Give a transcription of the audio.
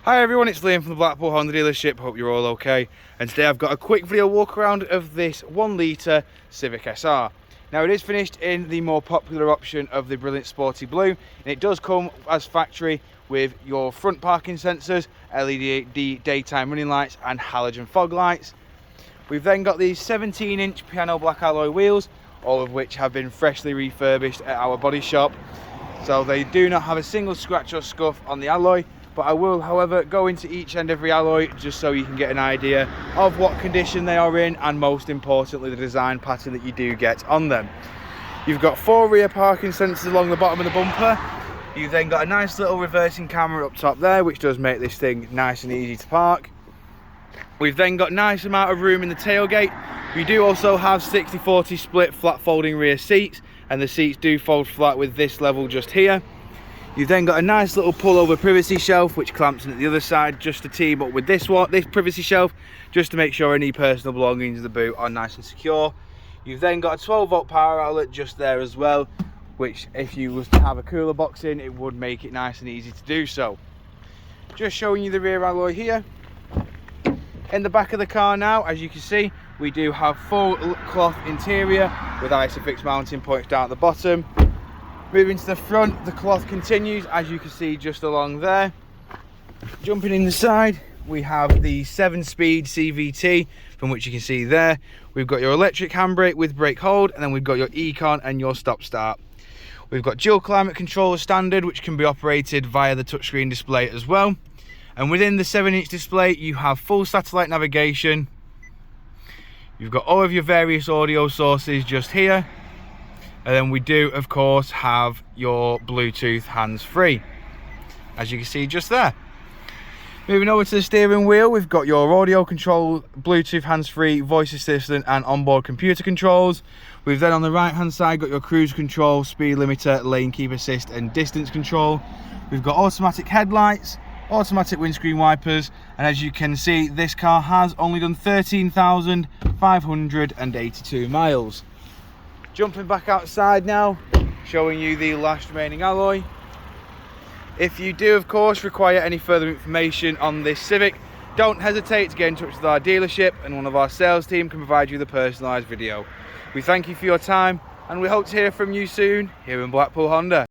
Hi everyone, it's Liam from the Blackpool Honda dealership. Hope you're all okay. And today I've got a quick video walk around of this 1 litre Civic SR. Now it is finished in the more popular option of the brilliant sporty blue, and it does come as factory with your front parking sensors, LED daytime running lights and halogen fog lights. We've then got these 17-inch piano black alloy wheels, all of which have been freshly refurbished at our body shop. So they do not have a single scratch or scuff on the alloy, but I will, however, go into each and every alloy just so you can get an idea of what condition they are in, and most importantly the design pattern that you do get on them. You've got 4 rear parking sensors along the bottom of the bumper. You've then got a nice little reversing camera up top there, which does make this thing nice and easy to park. We've then got a nice amount of room in the tailgate. We do also have 60/40 split flat folding rear seats, and the seats do fold flat with this level just here. You've then got a nice little pull-over privacy shelf which clamps in at the other side just to team up with this privacy shelf, just to make sure any personal belongings in the boot are nice and secure. You've then got a 12-volt power outlet just there as well, which if you was to have a cooler box in, it would make it nice and easy to do so. Just showing you the rear alloy here. In the back of the car now, as you can see, we do have full cloth interior with ISOFIX mounting points down at the bottom. Moving to the front, the cloth continues, as you can see just along there. Jumping in the side, we have the 7-speed CVT, from which you can see there. We've got your electric handbrake with brake hold, and then we've got your ECON and your stop start. We've got dual climate control as standard, which can be operated via the touchscreen display as well. And within the 7-inch display, you have full satellite navigation. You've got all of your various audio sources just here. And then we do, of course, have your Bluetooth hands-free, as you can see just there. Moving over to the steering wheel, we've got your audio control, Bluetooth hands-free, voice assistant and onboard computer controls. We've then on the right-hand side got your cruise control, speed limiter, lane keep assist and distance control. We've got automatic headlights, automatic windscreen wipers, and as you can see, this car has only done 13,582 miles. Jumping back outside now, showing you the last remaining alloy. If you do, of course, require any further information on this Civic, don't hesitate to get in touch with our dealership, and one of our sales team can provide you the personalised video. We thank you for your time, and we hope to hear from you soon here in Blackpool Honda.